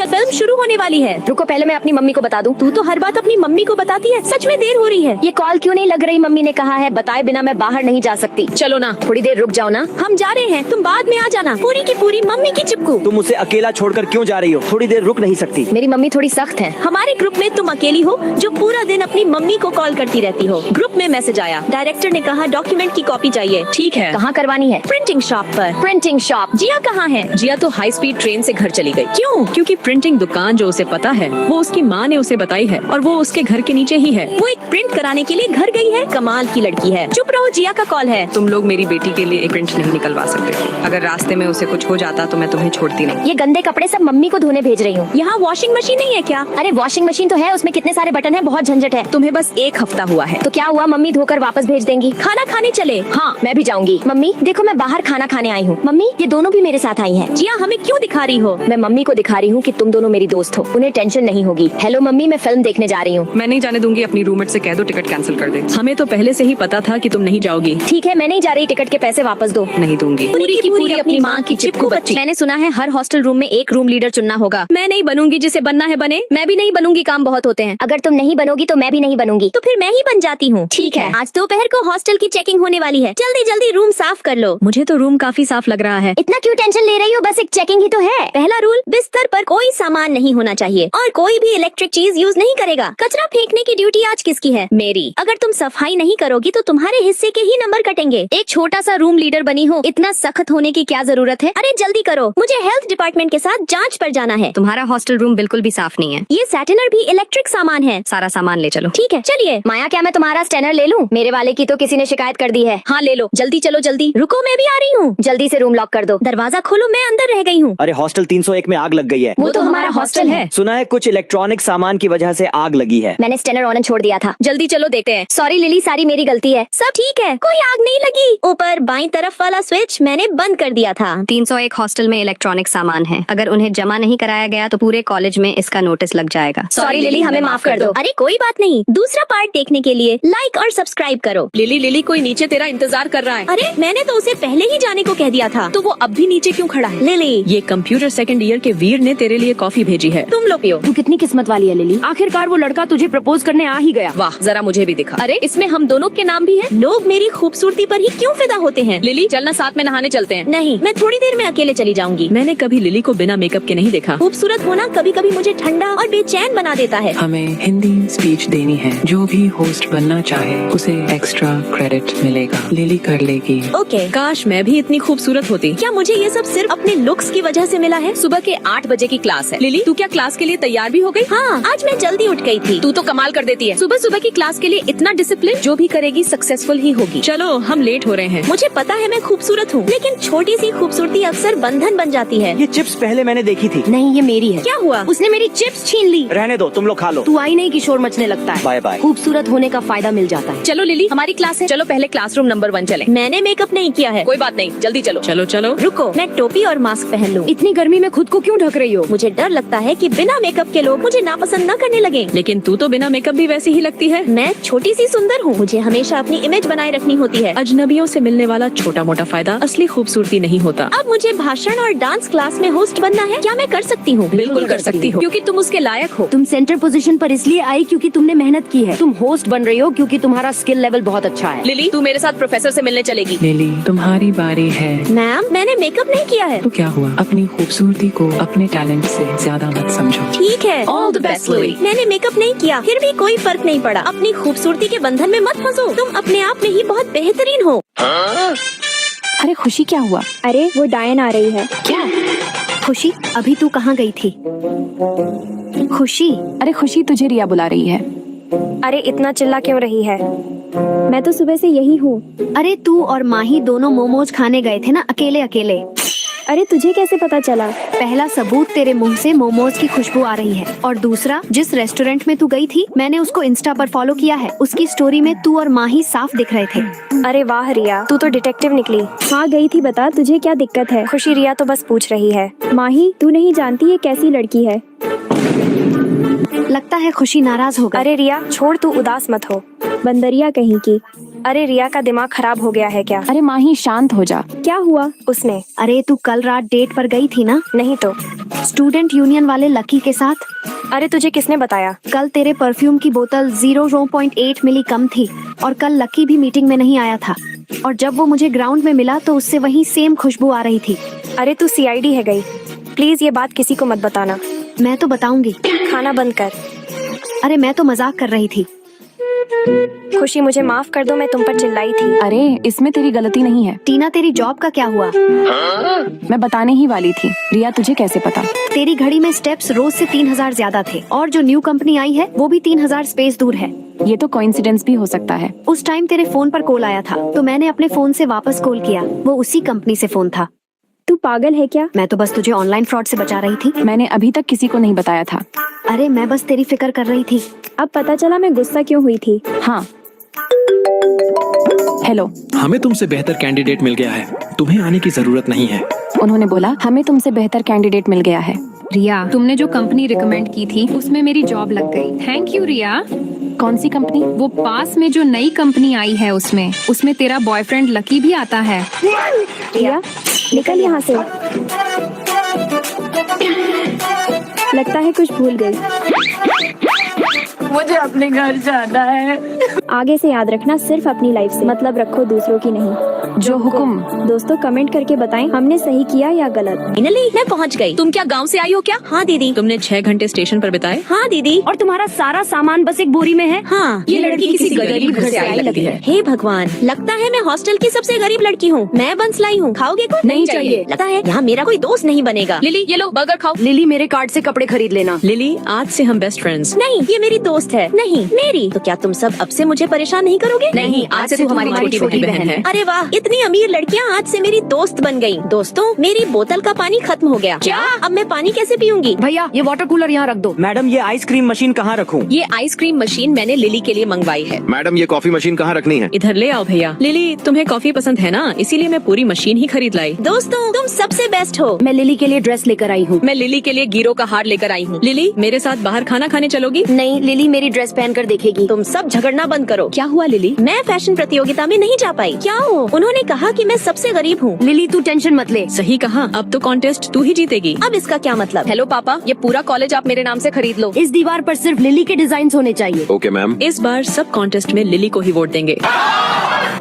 Film शुरू होने वाली है। रुको, पहले मैं अपनी मम्मी को बता दूं। तू तो हर बात अपनी मम्मी को बताती है। सच में देर हो रही है। ये कॉल क्यों नहीं लग रही? मम्मी ने कहा है बताए बिना मैं बाहर नहीं जा सकती। चलो ना, थोड़ी देर रुक जाओ ना। हम जा रहे हैं, तुम बाद में आ जाना। पूरी की पूरी मम्मी की चिपकू। तुम उसे अकेला छोड़कर क्यों जा रही हो? थोड़ी देर रुक नहीं सकती? मेरी मम्मी थोड़ी सख्त है। हमारे ग्रुप में तुम अकेली हो जो पूरा दिन अपनी मम्मी को कॉल करती रहती हो। ग्रुप में मैसेज आया, डायरेक्टर ने कहा डॉक्यूमेंट की कॉपी चाहिए। ठीक है, कहाँ करवानी है? प्रिंटिंग शॉप पर। Printing shop. जिया कहाँ है? जिया तो हाई स्पीड ट्रेन से घर चली गई। क्यों? क्योंकि प्रिंटिंग दुकान जो उसे पता है वो उसकी माँ ने उसे बताई है और वो उसके घर के नीचे ही है। वो एक प्रिंट कराने के लिए घर गई है। कमाल की लड़की है। चुप रहो, जिया का कॉल है। तुम लोग मेरी बेटी के लिए एक प्रिंट नहीं निकलवा सकते। अगर रास्ते में उसे कुछ हो जाता तो मैं तुम्हें छोड़ती नहीं। ये गंदे कपड़े सब मम्मी को धोने भेज रही हूँ। यहाँ वॉशिंग मशीन नहीं है क्या? अरे वॉशिंग मशीन तो है, उसमें कितने सारे बटन है, बहुत झंझट है। तुम्हें बस एक हफ्ता हुआ है। तो क्या हुआ, मम्मी धोकर वापस भेज देंगी। खाना खाने चले। हाँ मैं भी जाऊंगी। मम्मी देखो, मैं बाहर खाना खाने आई हूँ। मम्मी ये दोनों भी मेरे साथ आई हैं। जिया हमें क्यों दिखा रही हो? मैं मम्मी को दिखा रही हूँ कि तुम दोनों मेरी दोस्त हो, उन्हें टेंशन नहीं होगी। हेलो मम्मी, मैं फिल्म देखने जा रही हूँ। मैं नहीं जाने दूंगी। अपनी रूममेट से कह दो टिकट कैंसिल कर दे। हमें तो पहले से ही पता था कि तुम नहीं जाओगी। ठीक है, मैं नहीं जा रही, टिकट के पैसे वापस दो। नहीं दूंगी। पूरी की पूरी अपनी माँ की चिपकू बच्ची। मैंने सुना है हर हॉस्टल रूम में एक रूम लीडर चुनना होगा। मैं नहीं बनूंगी, जिसे बनना है बने। मैं भी नहीं बनूंगी, काम बहुत होते हैं। अगर तुम नहीं बनोगी तो मैं भी नहीं बनूंगी। तो फिर मैं ही बन जाती हूँ। ठीक है। आज दोपहर को हॉस्टल की चेकिंग होने वाली है। जल्दी जल्दी रूम साफ कर लो। मुझे तो रूम काफी साफ लग रहा है। इतना क्यों टेंशन ले रही हो? बस एक चेकिंग ही तो है। पहला रूल, बिस्तर पर कोई सामान नहीं होना चाहिए और कोई भी इलेक्ट्रिक चीज यूज नहीं करेगा। कचरा फेंकने की ड्यूटी आज किसकी है? मेरी। अगर तुम सफाई नहीं करोगी तो तुम्हारे हिस्से के ही नंबर कटेंगे। एक छोटा सा रूम लीडर बनी हो, इतना सख्त होने की क्या जरूरत है? अरे जल्दी करो, मुझे हेल्थ डिपार्टमेंट के साथ जांच पर जाना है। तुम्हारा हॉस्टल रूम बिल्कुल भी साफ नहीं है। ये सैटनर भी इलेक्ट्रिक सामान है। सारा सामान ले चलो। ठीक है, चलिए। माया, क्या मैं तुम्हारा स्टैनर ले लूं? मेरे वाले की तो किसी ने शिकायत कर दी है। हाँ ले लो, जल्दी चलो जल्दी। रुको, मैं भी आ रही हूँ। जल्दी से रूम लॉक कर दो। दरवाजा खोलो, मैं अंदर रह गई हूँ। अरे हॉस्टल 301 में आग लग गई है। वो तो हमारा हॉस्टल है। सुना है कुछ इलेक्ट्रॉनिक सामान की वजह से आग लगी है। मैंने स्टैनर ऑन छोड़ दिया था। जल्दी चलो, देखते हैं। सॉरी लिली, सारी मेरी गलती है। सब ठीक है, कोई आग नहीं लगी। ऊपर बाईं तरफ वाला स्विच मैंने बंद कर दिया था। 301 हॉस्टल में इलेक्ट्रॉनिक सामान है। अगर उन्हें जमा नहीं कराया गया तो पूरे कॉलेज में इसका नोटिस लग जाएगा। सॉरी लिली, हमें माफ कर दो। अरे कोई बात नहीं। दूसरा पार्ट देखने के लिए लाइक और सब्सक्राइब करो। लिली कोई नीचे तेरा इंतजार कर रहा है। अरे मैंने तो उसे पहले ही जाने को कह दिया था। तो वो अब भी नीचे क्यों खड़ा है? लिली, ये कंप्यूटर सेकंड ईयर के वीर ने तेरे लिए कॉफी भेजी है। तुम लो पियो। तू कितनी किस्मत वाली है लिली, आखिरकार वो लड़का तुझे प्रपोज करने आ ही गया। वाह, जरा मुझे भी दिखा। अरे इसमें हम दोनों के नाम भी है। लोग मेरी खूबसूरती पर ही क्यों फिदा होते हैं? लिली चलना, साथ में नहाने चलते हैं। नहीं, मैं थोड़ी देर में अकेले चली जाऊंगी। मैंने कभी लिली को बिना मेकअप के नहीं देखा। खूबसूरत होना कभी कभी मुझे ठंडा और बेचैन बना देता है। हमें हिंदी स्पीच देनी है। जो भी होस्ट बनना चाहे उसे एक्स्ट्रा क्रेडिट मिलेगा। लिली कर लेगी। ओके। काश मैं भी इतनी खूबसूरत होती। क्या मुझे ये सब सिर्फ अपने लुक्स की वजह से मिला है? सुबह के 8 बजे की क्लास है। लिली तू क्या क्लास के लिए तैयार भी हो गई? हाँ, आज मैं जल्दी उठ गई थी। तू तो कमाल कर देती है। सुबह सुबह की क्लास के लिए इतना डिसिप्लिन। जो भी करेगी सक्सेसफुल ही होगी। चलो हम लेट हो रहे हैं। मुझे पता है मैं खूबसूरत हूँ, लेकिन छोटी सी खूबसूरती अक्सर बंधन बन जाती है। ये चिप्स पहले मैंने देखी थी। नहीं, ये मेरी है। क्या हुआ? उसने मेरी चिप्स छीन ली। रहने दो, तुम लोग खा लो। तू आई नहीं कि शोर मचने लगता है। Bye bye. खूबसूरत होने का फायदा मिल जाता है। चलो लिली, हमारी क्लास है। चलो पहले क्लासरूम नंबर 1 चले। मैंने मेकअप नहीं किया है। कोई बात नहीं, जल्दी चलो। चलो चलो। रुको, मैं टोपी और मास्क पहन लूं। इतनी गर्मी में खुद को क्यों ढक रही हो? मुझे डर लगता है कि बिना मेकअप के लोग मुझे नापसंद न करने लगे। लेकिन तू तो बिना मेकअप भी वैसी ही लगती है। मैं छोटी सी सुंदर हूँ, मुझे हमेशा अपनी इमेज बनाए रखनी होती है। अजनबियों से मिलने वाला छोटा मोटा फायदा असली खूबसूरती नहीं होता। अब मुझे भाषण और डांस क्लास में होस्ट बनना है। क्या मैं कर सकती हूँ? बिल्कुल कर सकती हो, क्योंकि तुम उसके लायक हो। तुम सेंटर पोजीशन पर इसलिए आई क्योंकि तुमने मेहनत की है। तुम होस्ट बन रही हो क्योंकि तुम्हारा स्किल लेवल बहुत अच्छा है। लिली तू मेरे साथ प्रोफेसर से मिलने चलेगी। लिली तुम्हारी बारी है। मैम, मैंने मेकअप नहीं किया है। तो क्या हुआ? अपनी खूबसूरती को अपने टैलेंट से ज्यादा मत समझो। ठीक है। All the best, Louis। मैंने मेकअप नहीं किया, फिर भी कोई फर्क नहीं पड़ा। अपनी खूबसूरती के बंधन में मत फंसो। तुम अपने आप में ही बहुत बेहतरीन हो। अरे खुशी, क्या हुआ? अरे वो डायन आ रही है। क्या? खुशी, अभी तू कहाँ गई थी? खुशी। अरे खुशी, तुझे रिया बुला रही है। अरे इतना चिल्ला क्यों रही है? मैं तो सुबह से यही हूँ। अरे तू और माही दोनों मोमोज खाने गए थे ना, अकेले अकेले। अरे तुझे कैसे पता चला? पहला सबूत, तेरे मुंह से मोमोज की खुशबू आ रही है। और दूसरा, जिस रेस्टोरेंट में तू गई थी मैंने उसको इंस्टा पर फॉलो किया है। उसकी स्टोरी में तू और माही साफ दिख रहे थे। अरे वाह रिया, तू तो डिटेक्टिव निकली। हाँ गई थी, बता तुझे क्या दिक्कत है? खुशी, रिया तो बस पूछ रही है। माही, तू नहीं जानती ये कैसी लड़की है। लगता है खुशी नाराज हो गई। अरे रिया छोड़, तू उदास मत हो। बंदरिया कहीं की। अरे रिया का दिमाग खराब हो गया है क्या? अरे माही शांत हो जा। क्या हुआ? उसने। अरे तू कल रात डेट पर गई थी ना? नहीं तो। स्टूडेंट यूनियन वाले लकी के साथ। अरे तुझे किसने बताया? कल तेरे परफ्यूम की बोतल 0.8 मिली कम थी और कल लकी भी मीटिंग में नहीं आया था और जब वो मुझे ग्राउंड में मिला तो उससे वही सेम खुशबू आ रही थी। अरे तू CID है गई। प्लीज ये बात किसी को मत बताना। मैं तो बताऊंगी। खाना बंद कर। अरे मैं तो मजाक कर रही थी। खुशी मुझे माफ कर दो, मैं तुम पर चिल्लाई थी। अरे इसमें तेरी गलती नहीं है। टीना तेरी जॉब का क्या हुआ? मैं बताने ही वाली थी। रिया तुझे कैसे पता? तेरी घड़ी में स्टेप्स रोज से 3000 ज्यादा थे और जो न्यू कंपनी आई है वो भी 3000 स्पेस दूर है। ये तो कोइंसिडेंस भी हो सकता है। उस टाइम तेरे फोन पर कॉल आया था तो मैंने अपने फोन से वापस कॉल किया, वो उसी कंपनी से फोन था। तू पागल है क्या? मैं तो बस तुझे ऑनलाइन फ्रॉड से बचा रही थी। मैंने अभी तक किसी को नहीं बताया था। अरे मैं बस तेरी फिक्र कर रही थी। अब पता चला मैं गुस्सा क्यों हुई थी। हाँ हेलो, हमें तुमसे बेहतर कैंडिडेट मिल गया है, तुम्हें आने की जरूरत नहीं है। उन्होंने बोला हमें तुमसे बेहतर कैंडिडेट मिल गया है। रिया, तुमने जो कंपनी रिकमेंड की थी उसमें मेरी जॉब लग गई। थैंक यू रिया। कौन सी कंपनी? वो पास में जो नई कंपनी आई है उसमें तेरा बॉयफ्रेंड लकी भी आता है। रिया निकल यहाँ से। लगता है कुछ भूल गई। मुझे अपने घर जाना है। आगे से याद रखना, सिर्फ अपनी लाइफ से मतलब रखो, दूसरों की नहीं। जो हुक्म। दोस्तों कमेंट करके बताएं हमने सही किया या गलत। फाइनली मैं पहुंच गई। तुम क्या गांव से आई हो क्या? हाँ दीदी। तुमने 6 घंटे स्टेशन पर बिताए? हाँ दीदी। और तुम्हारा सारा सामान बस एक बोरी में है। हाँ, ये लड़की किसी गरीब घर से आई लगती है। हे भगवान, लगता है मैं हॉस्टल की सबसे गरीब लड़की हूँ। मैं बंस लाई हूँ, खाओगे कुछ? नहीं चाहिए। लगता है यहाँ मेरा कोई दोस्त नहीं बनेगा। लिली ये लो बर्गर खाओ। लिली मेरे कार्ड से कपड़े खरीद लेना। लिली आज से हम बेस्ट फ्रेंड्स। नहीं, ये मेरी दोस्त है। नहीं मेरी। तो क्या तुम सब अब से मुझे परेशान नहीं करोगे? नहीं, आज से तू हमारी छोटी बहन है। अरे वाह, इतनी अमीर लड़कियाँ आज से मेरी दोस्त बन गयी। दोस्तों मेरी बोतल का पानी खत्म हो गया। क्या? अब मैं पानी कैसे पीऊंगी? भैया ये वाटर कूलर यहाँ रख दो। मैडम ये आइसक्रीम मशीन कहाँ रखूं? ये आइसक्रीम मशीन मैंने लिली के लिए मंगवाई है। मैडम ये कॉफी मशीन कहाँ रखनी है? इधर ले आओ भैया। लिली तुम्हें कॉफी पसंद है ना, इसीलिए मैं पूरी मशीन ही खरीद लाई। दोस्तों तुम सबसे बेस्ट हो। मैं लिली के लिए ड्रेस लेकर आई हूँ। मैं लिली के लिए गिरो का हार लेकर आई हूँ। लिली मेरे साथ बाहर खाना खाने चलोगी? नहीं, लिली मेरी ड्रेस पहन कर देखेगी। तुम सब झगड़ना बंद करो। क्या हुआ लिली? मैं फैशन प्रतियोगिता में नहीं जा पाई। क्या हो? उन्होंने कहा कि मैं सबसे गरीब हूँ। लिली तू टेंशन मत ले। सही कहा, अब तो कॉन्टेस्ट तू ही जीतेगी। अब इसका क्या मतलब? हेलो पापा, ये पूरा कॉलेज आप मेरे नाम से खरीद लो। इस दीवार पर सिर्फ लिली के डिजाइन होने चाहिए। Okay ma'am. इस बार सब कॉन्टेस्ट में लिली को ही वोट देंगे।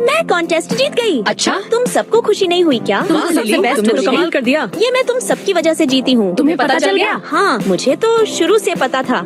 मैं कॉन्टेस्ट जीत गई। अच्छा? तुम सबको खुशी नहीं हुई क्या? वाह लिली, तुमने तो कमाल कर दिया। ये मैं तुम सबकी वजह से जीती हूँ। तुम्हें पता चल गया? हाँ, मुझे तो शुरू से पता था।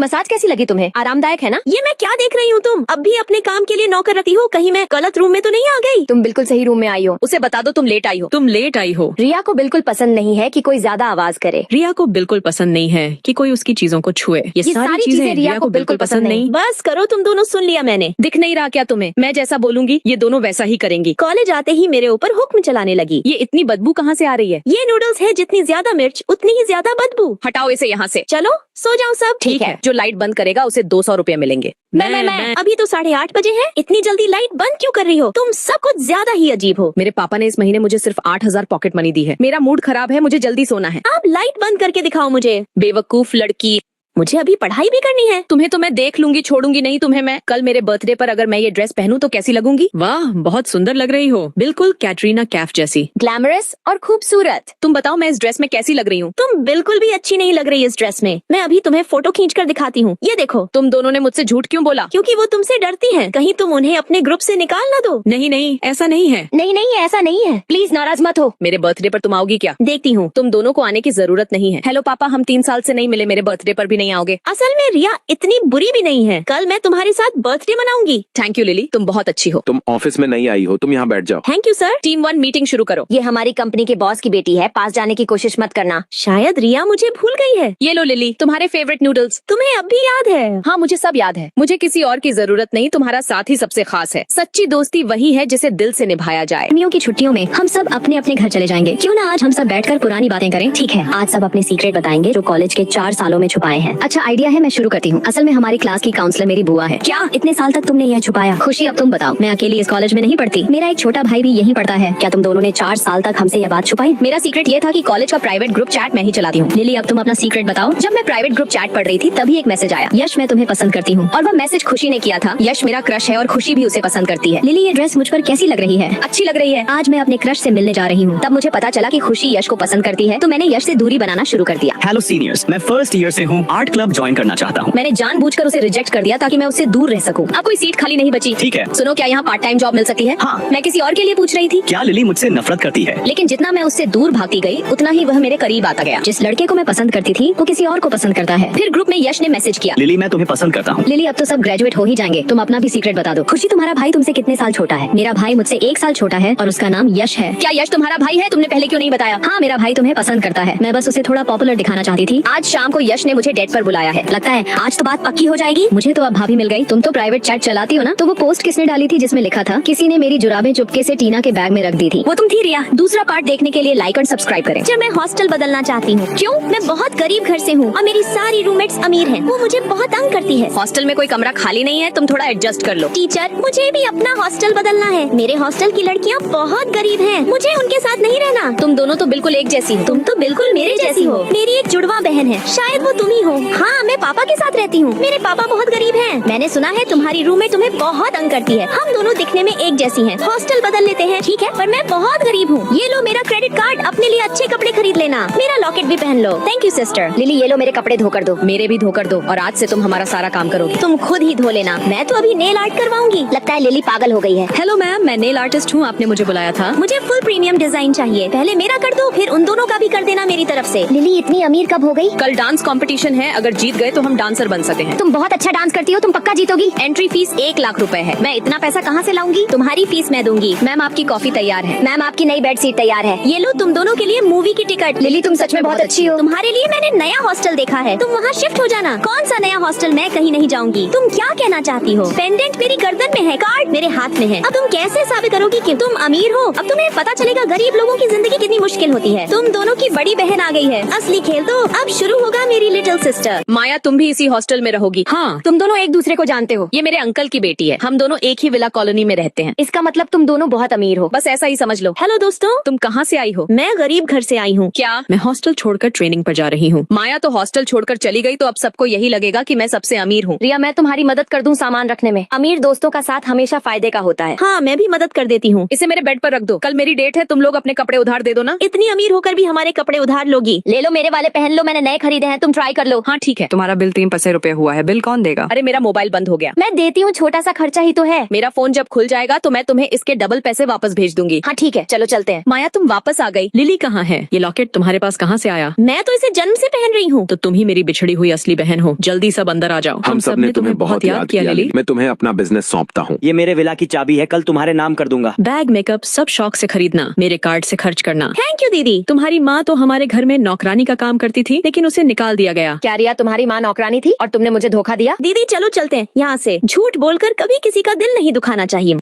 मसाज कैसी लगी तुम्हें? आरामदायक है ना? ये मैं क्या देख रही हूँ? तुम अब भी अपने काम के लिए नौकर रखती हो? कहीं मैं गलत रूम में तो नहीं आ गई? तुम बिल्कुल सही रूम में आई हो। उसे बता दो तुम लेट आई हो। तुम लेट आई हो। रिया को बिल्कुल पसंद नहीं है कि कोई ज्यादा आवाज करे। रिया को बिल्कुल पसंद नहीं है कि कोई उसकी चीजों को छुए। ये सारी चीजें रिया को बिल्कुल पसंद नहीं। बस करो, तुम दोनों सुन लिया मैंने। दिख नहीं रहा क्या तुम्हें? मैं जैसा बोलूंगी ये दोनों वैसा ही करेंगी। कॉलेज आते ही मेरे ऊपर हुक्म चलाने लगी। ये इतनी बदबू कहाँ से आ रही है? ये नूडल्स है, जितनी ज्यादा मिर्च उतनी ही ज्यादा बदबू। हटाओ इसे यहाँ से। चलो सो जाओ सब। ठीक है, जो लाइट बंद करेगा उसे 200 रुपए मिलेंगे। मैं अभी तो 8:30 बजे हैं। इतनी जल्दी लाइट बंद क्यों कर रही हो? तुम सब कुछ ज्यादा ही अजीब हो। मेरे पापा ने इस महीने मुझे सिर्फ 8000 पॉकेट मनी दी है। मेरा मूड खराब है, मुझे जल्दी सोना है। आप लाइट बंद करके दिखाओ मुझे। बेवकूफ लड़की, मुझे अभी पढ़ाई भी करनी है। तुम्हें तो मैं देख लूंगी, छोड़ूंगी नहीं तुम्हें मैं। कल मेरे बर्थडे पर अगर मैं ये ड्रेस पहनूं तो कैसी लगूंगी? वाह बहुत सुंदर लग रही हो, बिल्कुल कैटरीना कैफ जैसी। ग्लैमरस और खूबसूरत। तुम बताओ मैं इस ड्रेस में कैसी लग रही हूँ? तुम बिल्कुल भी अच्छी नहीं लग रही इस ड्रेस में। मैं अभी तुम्हें फोटो खींच कर दिखाती हूँ, ये देखो। तुम दोनों ने मुझसे झूठ क्यों बोला? क्योंकि वो तुमसे डरती हैं, कहीं तुम उन्हें अपने ग्रुप से निकाल ना दो। नहीं नहीं ऐसा नहीं है। नहीं नहीं ऐसा नहीं है, प्लीज नाराज मत हो। मेरे बर्थडे पर तुम आओगी क्या? देखती हूँ। तुम दोनों को आने की जरूरत नहीं है। हेलो पापा, हम 3 साल से नहीं मिले, मेरे बर्थडे पर भी नहीं आओगे? असल में रिया इतनी बुरी भी नहीं है। कल मैं तुम्हारे साथ बर्थडे मनाऊंगी। थैंक यू लिली, तुम बहुत अच्छी हो। तुम ऑफिस में नहीं आई हो, तुम यहाँ बैठ जाओ। Thank you sir. Team 1 meeting शुरू करो। ये हमारी कंपनी के बॉस की बेटी है, पास जाने की कोशिश मत करना। शायद रिया मुझे भूल गई है। ये लो लिली, तुम्हारे फेवरेट नूडल्स। तुम्हें अब भी याद है? हाँ मुझे सब याद है। मुझे किसी और की जरूरत नहीं, तुम्हारा साथ ही सबसे खास है। सच्ची दोस्ती वही है जिसे दिल से निभाया जाए। गर्मियों की छुट्टियों में हम सब अपने अपने घर चले जाएंगे। क्यों ना आज हम सब बैठकर पुरानी बातें करें? ठीक है, आज सब अपने सीक्रेट बताएंगे जो कॉलेज के 4 सालों में छुपाए हैं। है। अच्छा आइडिया है, मैं शुरू करती हूँ। असल में हमारी क्लास की काउंसलर मेरी बुआ है। क्या इतने साल तक तुमने यह छुपाया? खुशी अब तुम बताओ। मैं अकेली इस कॉलेज में नहीं पढ़ती, मेरा एक छोटा भाई भी यहीं पढ़ता है। क्या तुम दोनों ने 4 साल तक हमसे यह बात छुपाई? मेरा सीक्रेट ये था कि कॉलेज का प्राइवेट ग्रुप चैट मैं ही चलाती हूँ। लिली अब तुम अपना सीक्रेट बताओ। जब मैं प्राइवेट ग्रुप चैट पढ़ रही थी तभी एक मैसेज आया, यश मैं तुम्हें पसंद करती हूँ। और वह मैसेज खुशी ने किया था। यश मेरा क्रश है और खुशी भी उसे पसंद करती है। लिली ये ड्रेस मुझ पर कैसी लग रही है? अच्छी लग रही है। आज मैं अपने क्रश से मिलने जा रही हूँ। तब मुझे पता चला कि खुशी यश को पसंद करती है, तो मैंने यश से दूरी बनाना शुरू कर दिया। हेलो सीनियर्स, मैं फर्स्ट ईयर से हूँ, आर्ट क्लब ज्वाइन करना चाहता हूँ। मैंने जानबूझकर उसे रिजेक्ट कर दिया ताकि मैं उससे दूर रह सकूं। अब कोई सीट खाली नहीं बची। ठीक है। सुनो, क्या यहाँ पार्ट टाइम जॉब मिल सकती है? हाँ। मैं किसी और के लिए पूछ रही थी। क्या लिली मुझसे नफरत करती है? लेकिन जितना मैं उससे दूर भागती गई उतना ही वह मेरे करीब आता गया। जिस लड़के को मैं पसंद करती थी वो किसी और को पसंद करता है। फिर ग्रुप में यश ने मैसेज किया, लिली मैं तुम्हें पसंद करता हूँ। लिली अब तो सब ग्रेजुएट हो ही जाएंगे, तुम अपना भी सीक्रेट बता दो। खुशी तुम्हारा भाई तुमसे कितने साल छोटा है? मेरा भाई मुझसे 1 साल छोटा है और उसका नाम यश है। क्या यश तुम्हारा भाई है? तुमने पहले क्यों नहीं बताया? हाँ, मेरा भाई तुम्हें पसंद करता है। मैं बस उसे थोड़ा पॉपुलर दिखाना चाहती थी। आज शाम को यश ने मुझे डेट पर बुलाया है। लगता है आज तो बात पक्की हो जाएगी। मुझे तो अब भाभी मिल गई। तुम तो प्राइवेट चैट चलाती हो ना, तो वो पोस्ट किसने डाली थी जिसमें लिखा था किसी ने मेरी जुराबें चुपके से टीना के बैग में रख दी थी? वो तुम थी रिया। दूसरा पार्ट देखने के लिए लाइक और सब्सक्राइब करें। जब मैं हॉस्टल बदलना चाहती हूँ। क्यों? मैं बहुत गरीब घर से हूँ और मेरी सारी रूममेट्स अमीर हैं। वो मुझे बहुत तंग करती है। हॉस्टल में कोई कमरा खाली नहीं है, तुम थोड़ा एडजस्ट कर लो। टीचर, मुझे भी अपना हॉस्टल बदलना है। मेरे हॉस्टल की लड़कियाँ बहुत गरीब हैं। मुझे उनके साथ नहीं रहना। तुम दोनों तो बिल्कुल एक जैसी हो। तुम तो बिल्कुल मेरे जैसी हो। मेरी एक जुड़वा बहन है, शायद वो तुम ही हो। हाँ, मैं पापा के साथ रहती हूँ। मेरे पापा बहुत गरीब हैं। मैंने सुना है तुम्हारी रूममेट तुम्हें बहुत तंग करती है। हम दोनों दिखने में एक जैसी हैं। हॉस्टल बदल लेते हैं, ठीक है? पर मैं बहुत गरीब हूँ। ये लो मेरा क्रेडिट कार्ड, अपने लिए अच्छे कपड़े खरीद लेना। मेरा लॉकेट भी पहन लो। Thank you sister. लिली ये लो मेरे कपड़े धोकर दो। मेरे भी धोकर दो और आज से तुम हमारा सारा काम करोगे। तुम खुद ही धो लेना, मैं तो अभी नेल आर्ट करवाऊंगी। लगता है लिली पागल हो गई है। हेलो मैम, मैं नेल आर्टिस्ट हूँ, आपने मुझे बुलाया था। मुझे फुल प्रीमियम डिजाइन चाहिए। पहले मेरा कर दो, फिर उन दोनों का भी कर देना मेरी तरफ से। लिली इतनी अमीर कब हो गई? कल डांस कंपटीशन है, अगर जीत गए तो हम डांसर बन सकते हैं। तुम बहुत अच्छा डांस करती हो, तुम पक्का जीतोगी। एंट्री फीस 1 लाख रुपए है। मैं इतना पैसा कहाँ से लाऊंगी? तुम्हारी फीस मैं दूंगी। मैम आपकी कॉफी तैयार है। मैम आपकी नई बेडशीट तैयार है। ये लो तुम दोनों के लिए मूवी की टिकट। लिली तुम सच में बहुत अच्छी हो। तुम्हारे लिए मैंने नया हॉस्टल देखा है, तुम वहाँ शिफ्ट हो जाना। कौन सा नया हॉस्टल? मैं कहीं नहीं जाऊंगी। तुम क्या कहना चाहती हो? पेंडेंट मेरी गर्दन में है, कार्ड मेरे हाथ में है। अब तुम कैसे साबित करोगी कि तुम अमीर हो? अब तुम्हें पता चलेगा गरीब लोगों की जिंदगी कितनी मुश्किल होती है। तुम दोनों की बड़ी बहन आ गई है। असली खेल तो अब शुरू होगा मेरी लिटिल सिस्टर। माया तुम भी इसी हॉस्टल में रहोगी? हाँ। तुम दोनों एक दूसरे को जानते हो? ये मेरे अंकल की बेटी है, हम दोनों एक ही विला कॉलोनी में रहते हैं। इसका मतलब तुम दोनों बहुत अमीर हो। बस ऐसा ही समझ लो। हेलो दोस्तों, तुम कहाँ से आई हो? मैं गरीब घर से आई हूँ। क्या? मैं हॉस्टल छोड़कर ट्रेनिंग पर जा रही हूँ। माया तो हॉस्टल छोड़कर चली गई तो अब सबको यही लगेगा कि मैं सबसे अमीर हूँ। रिया, मैं तुम्हारी मदद कर दूं सामान रखने में। अमीर दोस्तों का साथ हमेशा फायदे का होता है। हाँ, मैं भी मदद कर देती हूँ। इसे मेरे बेड पर रख दो, कल मेरी डेट है, तुम लोग अपने कपड़े उधार दे दो ना। इतनी अमीर होकर भी हमारे कपड़े उधार लोगी? ले लो मेरे वाले पहन लो, मैंने नए खरीदे हैं, तुम ट्राई कर लो। हाँ ठीक है। तुम्हारा बिल 3 पैसे रुपए हुआ है, बिल कौन देगा? अरे मेरा मोबाइल बंद हो गया। मैं देती हूँ, छोटा सा खर्चा ही तो है। मेरा फोन जब खुल जाएगा तो मैं तुम्हें इसके डबल पैसे वापस भेज दूंगी। हाँ ठीक है, चलो चलते हैं। माया तुम वापस आ गई। लिली कहाँ है? ये लॉकेट तुम्हारे पास कहाँ से आया? मैं तो इसे जन्म से पहन रही हूँ। तो तुम ही मेरी बिछड़ी हुई असली बहन हो। जल्दी सब अंदर आ जाओ। हम सब ने तुम्हें बहुत याद किया लिली। मैं तुम्हें अपना बिजनेस सौंपता हूँ। ये मेरे विला की चाबी है, कल तुम्हारे नाम कर दूंगा। बैग मेकअप सब शौक से खरीदना, मेरे कार्ड से खर्च करना। थैंक यू दीदी। तुम्हारी माँ तो हमारे घर में नौकरानी का काम करती थी, लेकिन उसे निकाल दिया गया। क्या रिया, तुम्हारी माँ नौकरानी थी और तुमने मुझे धोखा दिया? दीदी चलो चलते हैं यहाँ से। झूठ बोलकर कभी किसी का दिल नहीं दुखाना चाहिए।